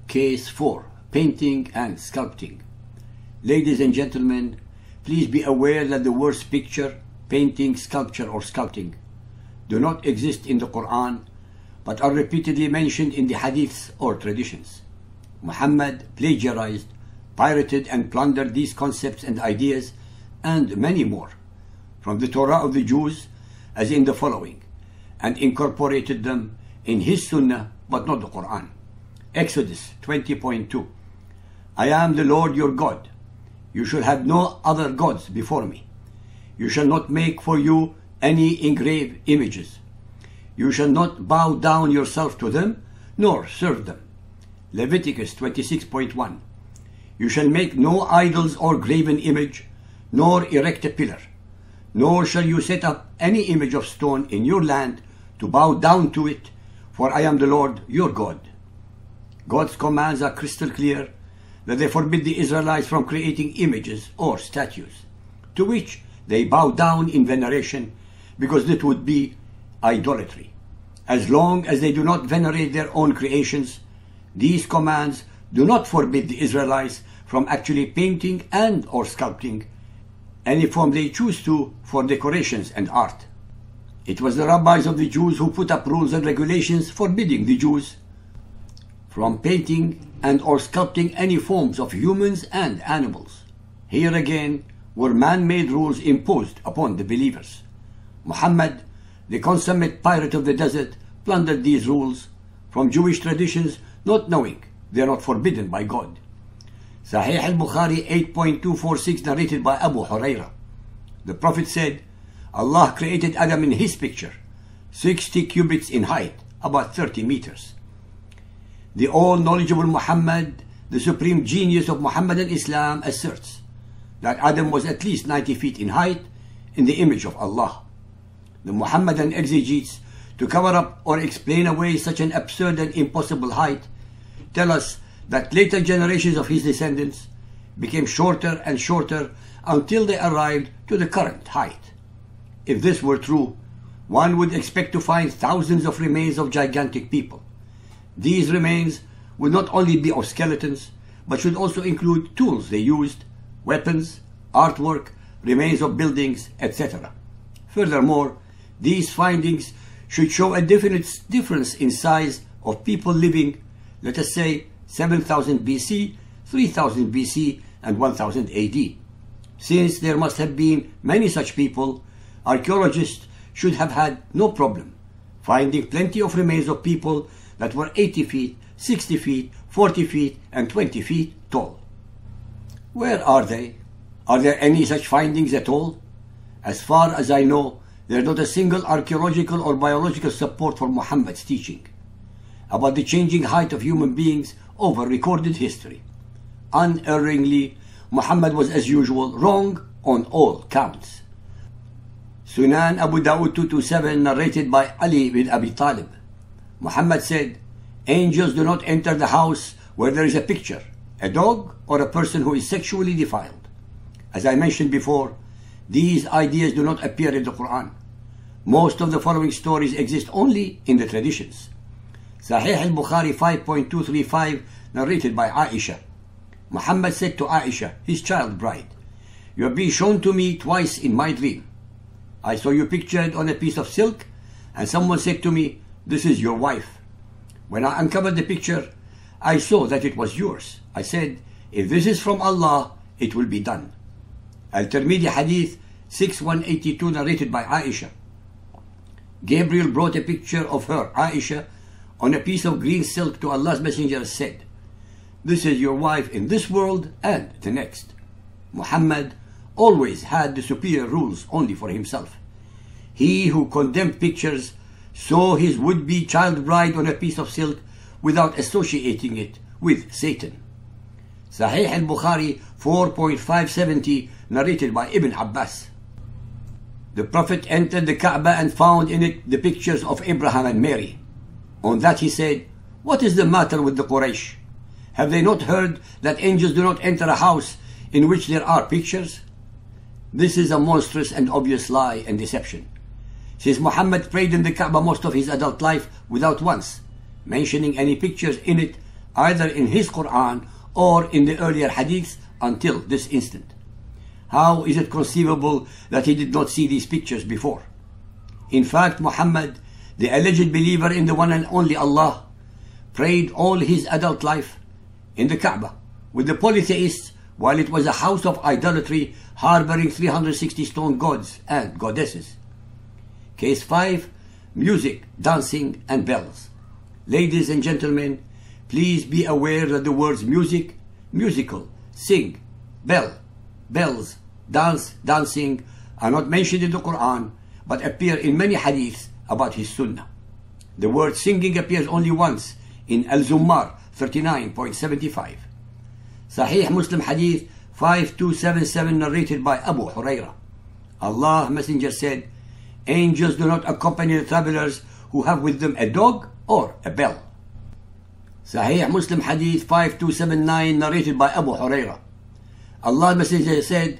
Case 4. Painting and Sculpting. Ladies and gentlemen, please be aware that the words picture, painting, sculpture or sculpting do not exist in the Quran but are repeatedly mentioned in the hadiths or traditions. Muhammad plagiarized, pirated and plundered these concepts and ideas and many more from the Torah of the Jews as in the following, and incorporated them in his Sunnah but not the Quran. Exodus 20.2. I am the Lord your God. You shall have no other gods before me. You shall not make for you any engraved images. You shall not bow down yourself to them, nor serve them. Leviticus 26.1. You shall make no idols or graven image, nor erect a pillar, nor shall you set up any image of stone in your land to bow down to it, for I am the Lord your God. God's commands are crystal clear that they forbid the Israelites from creating images or statues, to which they bow down in veneration, because that would be idolatry. As long as they do not venerate their own creations, these commands do not forbid the Israelites from actually painting and or sculpting any form they choose to for decorations and art. It was the rabbis of the Jews who put up rules and regulations forbidding the Jews from painting and or sculpting any forms of humans and animals. Here again were man-made rules imposed upon the believers. Muhammad, the consummate pirate of the desert, plundered these rules from Jewish traditions, not knowing they are not forbidden by God. Sahih al-Bukhari 8.246, narrated by Abu Huraira. The Prophet said, Allah created Adam in his picture, 60 cubits in height, about 30 meters. The all-knowledgeable Muhammad, the supreme genius of Muhammadan Islam, asserts that Adam was at least 90 feet in height in the image of Allah. The Muhammadan exegetes, to cover up or explain away such an absurd and impossible height, tell us that later generations of his descendants became shorter and shorter until they arrived to the current height. If this were true, one would expect to find thousands of remains of gigantic people. These remains would not only be of skeletons, but should also include tools they used, weapons, artwork, remains of buildings, etc. Furthermore, these findings should show a definite difference in size of people living, let us say, 7000 BC, 3000 BC, and 1000 AD. Since there must have been many such people, archaeologists should have had no problem finding plenty of remains of people that were 80 feet, 60 feet, 40 feet, and 20 feet tall. Where are they? Are there any such findings at all? As far as I know, there is not a single archaeological or biological support for Muhammad's teaching about the changing height of human beings over recorded history. Unerringly, Muhammad was as usual wrong on all counts. Sunan Abu Dawud 227, narrated by Ali bin Abi Talib. Muhammad said, angels do not enter the house where there is a picture, a dog, or a person who is sexually defiled. As I mentioned before, these ideas do not appear in the Quran. Most of the following stories exist only in the traditions. Sahih al-Bukhari 5.235, narrated by Aisha. Muhammad said to Aisha, his child bride, you have been shown to me twice in my dream. I saw you pictured on a piece of silk, and someone said to me, this is your wife. When I uncovered the picture, I saw that it was yours. I said, if this is from Allah, it will be done. Al-Tirmidhi Hadith 6182, narrated by Aisha. Gabriel brought a picture of her, Aisha, on a piece of green silk to Allah's Messenger, said, this is your wife in this world and the next. Muhammad always had the superior rules only for himself. He who condemned pictures saw his would-be child bride on a piece of silk without associating it with Satan. Sahih al-Bukhari 4.570, narrated by Ibn Abbas. The Prophet entered the Kaaba and found in it the pictures of Abraham and Mary. On that he said, what is the matter with the Quraysh? Have they not heard that angels do not enter a house in which there are pictures? This is a monstrous and obvious lie and deception. Since Muhammad prayed in the Kaaba most of his adult life without once mentioning any pictures in it either in his Quran or in the earlier hadiths until this instant. How is it conceivable that he did not see these pictures before? In fact, Muhammad, the alleged believer in the one and only Allah, prayed all his adult life in the Kaaba with the polytheists while it was a house of idolatry harboring 360 stone gods and goddesses. Case 5. Music, dancing and bells. Ladies and gentlemen, please be aware that the words music, musical, sing, bell, bells, dance, dancing are not mentioned in the Quran but appear in many hadiths about his Sunnah. The word singing appears only once in Al-Zummar 39.75. Sahih Muslim Hadith 5277 narrated by Abu Hurairah. Allah's Messenger said, angels do not accompany the travelers who have with them a dog or a bell. Sahih Muslim Hadith 5279 narrated by Abu Hurairah. Allah's Messenger said,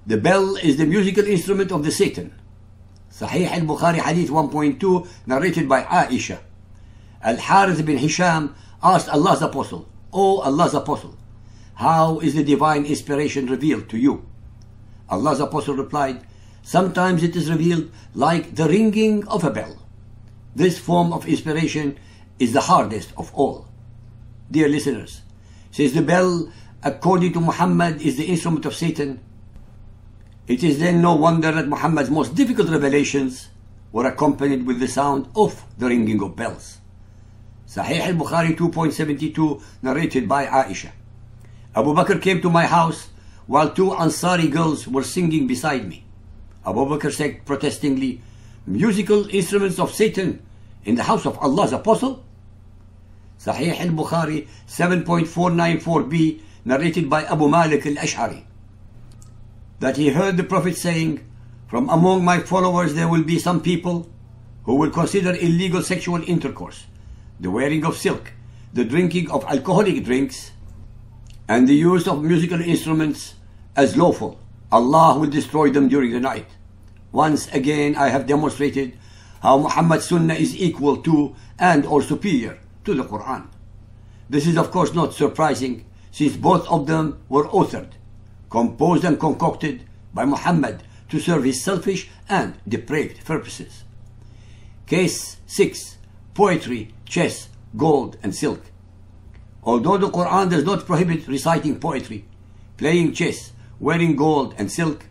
the bell is the musical instrument of the Satan. Sahih al-Bukhari Hadith 1.2 narrated by Aisha. Al-Harith bin Hisham asked Allah's Apostle, O Allah's Apostle, how is the divine inspiration revealed to you? Allah's Apostle replied, sometimes it is revealed like the ringing of a bell. This form of inspiration is the hardest of all. Dear listeners, since the bell, according to Muhammad, is the instrument of Satan, it is then no wonder that Muhammad's most difficult revelations were accompanied with the sound of the ringing of bells. Sahih al-Bukhari 2.72 narrated by Aisha. Abu Bakr came to my house while two Ansari girls were singing beside me. Abu Bakr said protestingly, musical instruments of Satan in the house of Allah's Apostle? Sahih al-Bukhari 7.494b narrated by Abu Malik al-Ash'ari, that he heard the Prophet saying, from among my followers there will be some people who will consider illegal sexual intercourse, the wearing of silk, the drinking of alcoholic drinks, and the use of musical instruments as lawful. Allah will destroy them during the night. Once again I have demonstrated how Muhammad's Sunnah is equal to and or superior to the Quran. This is of course not surprising, since both of them were authored, composed and concocted by Muhammad to serve his selfish and depraved purposes. Case 6. Poetry, chess, gold and silk. Although the Quran does not prohibit reciting poetry, playing chess, wearing gold and silk,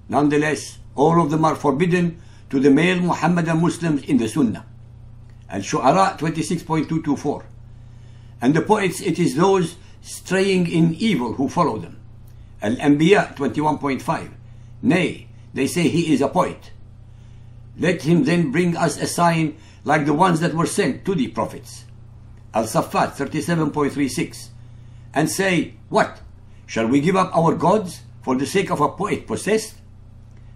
nonetheless all of them are forbidden to the male Muhammadan Muslims in the Sunnah. Al-Shu'ara 26.224. And the poets, it is those straying in evil who follow them. Al-Anbiya 21.5. Nay, they say he is a poet. Let him then bring us a sign like the ones that were sent to the prophets. Al-Saffat 37.36. And say, what? Shall we give up our gods for the sake of a poet possessed?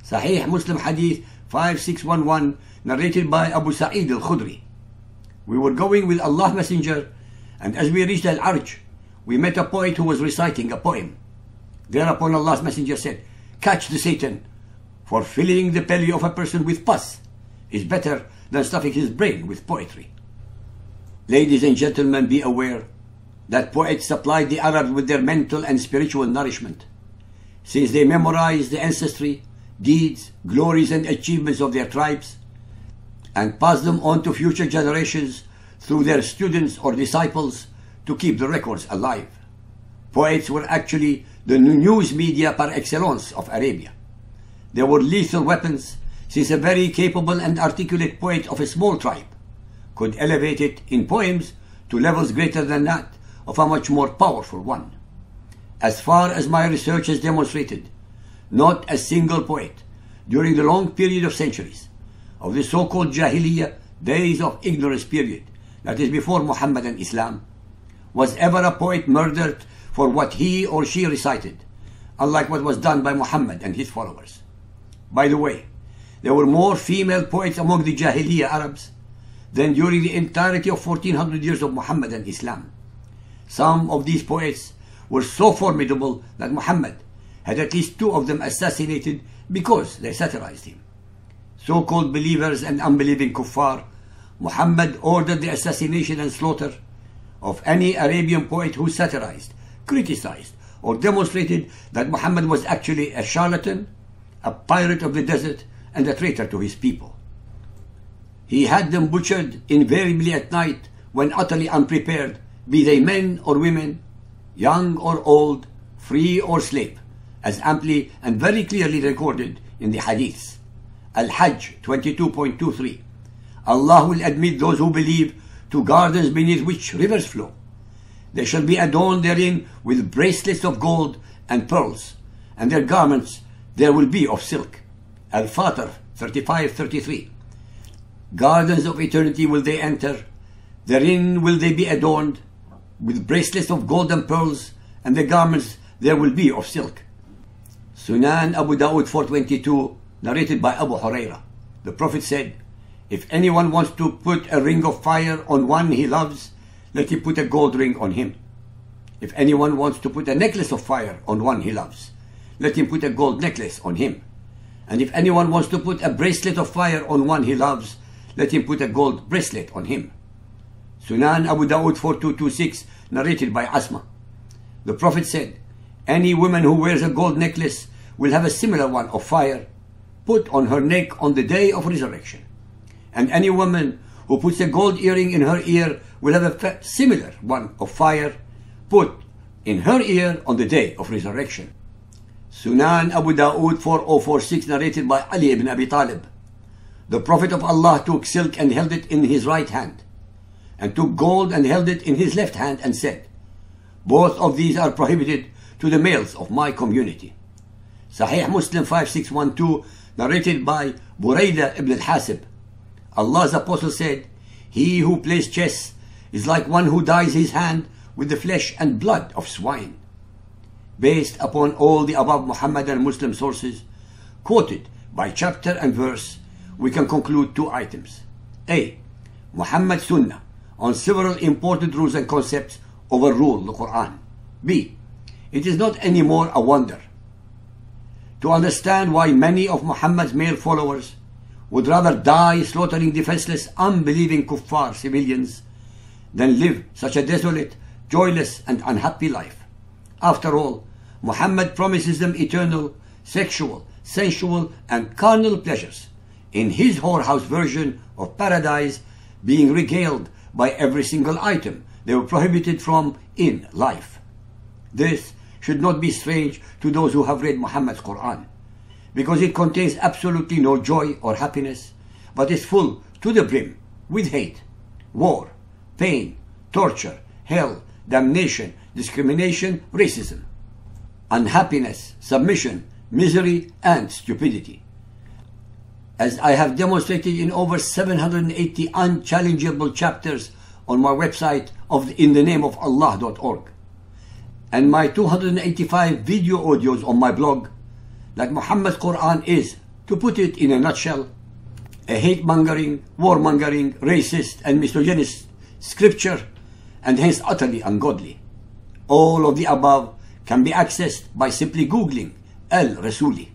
Sahih Muslim Hadith 5611 narrated by Abu Sa'id al-Khudri. We were going with Allah's Messenger, and as we reached Al-Arj, we met a poet who was reciting a poem. Thereupon Allah's Messenger said, catch the Satan, for filling the belly of a person with pus is better than stuffing his brain with poetry. Ladies and gentlemen, be aware that poets supplied the Arabs with their mental and spiritual nourishment, since they memorized the ancestry, deeds, glories and achievements of their tribes, and passed them on to future generations through their students or disciples to keep the records alive. Poets were actually the news media par excellence of Arabia. They were lethal weapons, since a very capable and articulate poet of a small tribe could elevate it in poems to levels greater than that of a much more powerful one. As far as my research has demonstrated, not a single poet during the long period of centuries of the so-called Jahiliyyah, days of ignorance period, that is before Muhammad and Islam, was ever a poet murdered for what he or she recited, unlike what was done by Muhammad and his followers. By the way, there were more female poets among the Jahiliyyah Arabs than during the entirety of 1400 years of Muhammad and Islam. Some of these poets were so formidable that Muhammad had at least 2 of them assassinated because they satirized him. So-called believers and unbelieving kuffar, Muhammad ordered the assassination and slaughter of any Arabian poet who satirized, criticized, or demonstrated that Muhammad was actually a charlatan, a pirate of the desert, and a traitor to his people. He had them butchered invariably at night when utterly unprepared, be they men or women, young or old, free or slave, as amply and very clearly recorded in the Hadiths. Al-Hajj 22.23. Allah will admit those who believe to gardens beneath which rivers flow. They shall be adorned therein with bracelets of gold and pearls, and their garments there will be of silk. Al-Fatir 35:33. Gardens of eternity will they enter, therein will they be adorned with bracelets of gold and pearls, and the garments there will be of silk. Sunan Abu Dawud 422, narrated by Abu Huraira. The Prophet said, if anyone wants to put a ring of fire on one he loves, let him put a gold ring on him. If anyone wants to put a necklace of fire on one he loves, let him put a gold necklace on him. And if anyone wants to put a bracelet of fire on one he loves, let him put a gold bracelet on him. Sunan Abu Dawud 4226, narrated by Asma. The Prophet said, any woman who wears a gold necklace will have a similar one of fire put on her neck on the day of resurrection. And any woman who puts a gold earring in her ear will have a similar one of fire put in her ear on the day of resurrection. Sunan Abu Dawud 4046, narrated by Ali ibn Abi Talib. The Prophet of Allah took silk and held it in his right hand, and took gold and held it in his left hand, and said, both of these are prohibited to the males of my community. Sahih Muslim 5612, narrated by Buraidah ibn al-Hasib. Allah's apostle said, he who plays chess is like one who dyes his hand with the flesh and blood of swine. Based upon all the above Muhammadan Muslim sources, quoted by chapter and verse, we can conclude two items. A. Muhammad's Sunnah on several important rules and concepts overrule the Quran. B. It is not anymore a wonder to understand why many of Muhammad's male followers would rather die slaughtering defenseless, unbelieving kuffar civilians than live such a desolate, joyless and unhappy life. After all, Muhammad promises them eternal, sexual, sensual and carnal pleasures in his whorehouse version of paradise, being regaled by every single item they were prohibited from in life. This should not be strange to those who have read Muhammad's Quran, because it contains absolutely no joy or happiness, but is full to the brim with hate, war, pain, torture, hell, damnation, discrimination, racism, unhappiness, submission, misery, and stupidity. As I have demonstrated in over 780 unchallengeable chapters on my website of inthenameofallah.org, and my 285 video audios on my blog, that Muhammad's Quran is, to put it in a nutshell, a hate-mongering, war-mongering, racist and misogynist scripture, and hence utterly ungodly. All of the above can be accessed by simply Googling Al-Rasuli.